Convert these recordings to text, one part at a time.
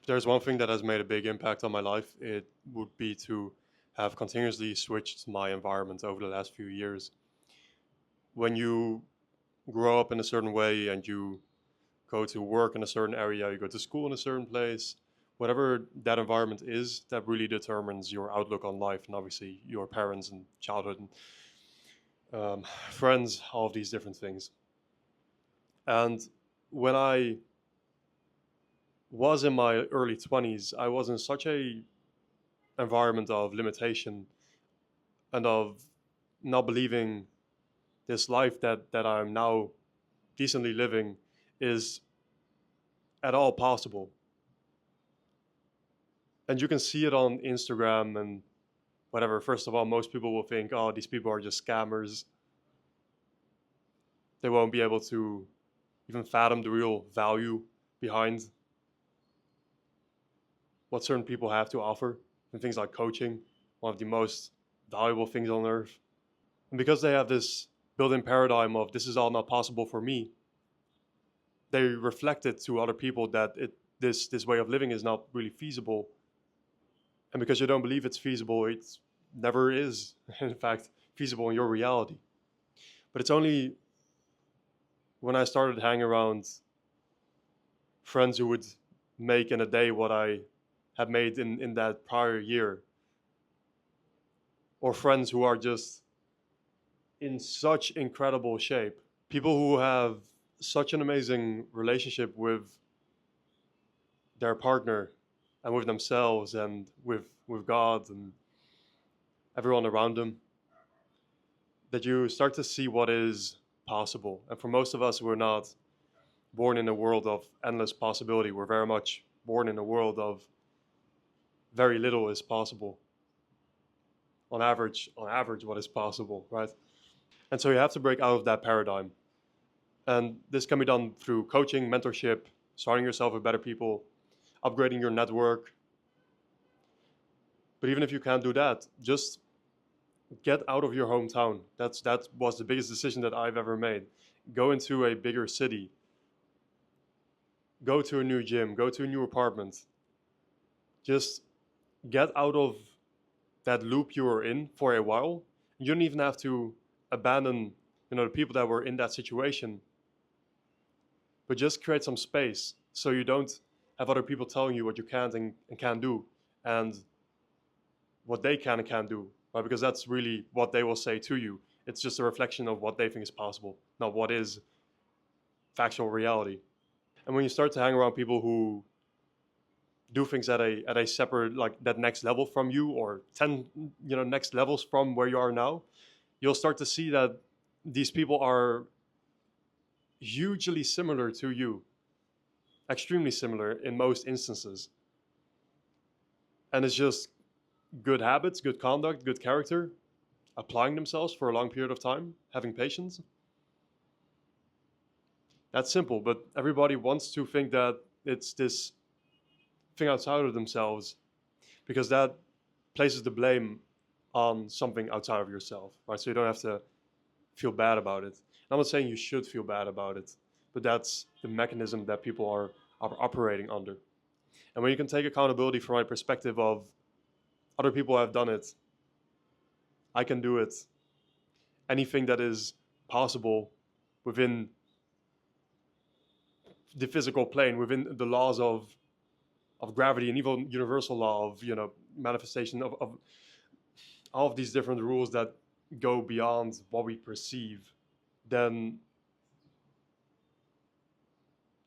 If there's one thing that has made a big impact on my life, it would be to have continuously switched my environment over the last few years. When you grow up in a certain way and you go to work in a certain area, you go to school in a certain place, whatever that environment is, that really determines your outlook on life and obviously your parents and childhood and friends, all of these different things. And when I was in my early 20s, I was in such a environment of limitation and of not believing this life that I'm now decently living is at all possible. And you can see it on Instagram and whatever. First of all, most people will think, oh, these people are just scammers. They won't be able to even fathom the real value behind what certain people have to offer. And things like coaching, one of the most valuable things on earth. And because they have this built in paradigm of this is all not possible for me, they reflect it to other people that this way of living is not really feasible. And because you don't believe it's feasible, it never is, in fact, feasible in your reality. But it's only when I started hanging around friends who would make in a day what I had made in that prior year, or friends who are just in such incredible shape, people who have such an amazing relationship with their partner and with themselves and with God and everyone around them, that you start to see what is possible. And for most of us, we're not born in a world of endless possibility. We're very much born in a world of very little is possible. On average, what is possible, right? And so you have to break out of that paradigm. And this can be done through coaching, mentorship, surrounding yourself with better people, upgrading your network. But even if you can't do that, just get out of your hometown. That was the biggest decision that I've ever made. Go into a bigger city. Go to a new gym. Go to a new apartment. Just get out of that loop you were in for a while. You don't even have to abandon, the people that were in that situation, but just create some space so you don't have other people telling you what you can't and can't do, and what they can and can't do, right? Because that's really what they will say to you. It's just a reflection of what they think is possible, not what is factual reality. And when you start to hang around people who do things at a separate, like that next level from you, or 10 next levels from where you are now, you'll start to see that these people are hugely similar to you, extremely similar in most instances. And it's just good habits, good conduct, good character, applying themselves for a long period of time, having patience. That's simple, but everybody wants to think that it's this thing outside of themselves, because that places the blame on something outside of yourself, right? So you don't have to feel bad about it. I'm not saying you should feel bad about it, but that's the mechanism that people are operating under. And when you can take accountability from my perspective of other people have done it, I can do it. Anything that is possible within the physical plane, within the laws of gravity and even universal law of manifestation of all of these different rules that go beyond what we perceive, then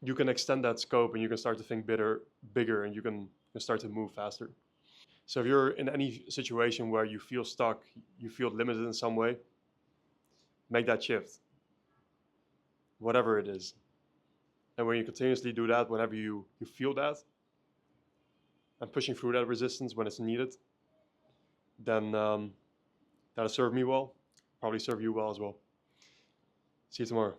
you can extend that scope and you can start to think bigger, and you can start to move faster. So if you're in any situation where you feel stuck, you feel limited in some way, make that shift, whatever it is. And when you continuously do that, whenever you feel that, and pushing through that resistance when it's needed, then that'll serve me well, probably serve you well as well. See you tomorrow.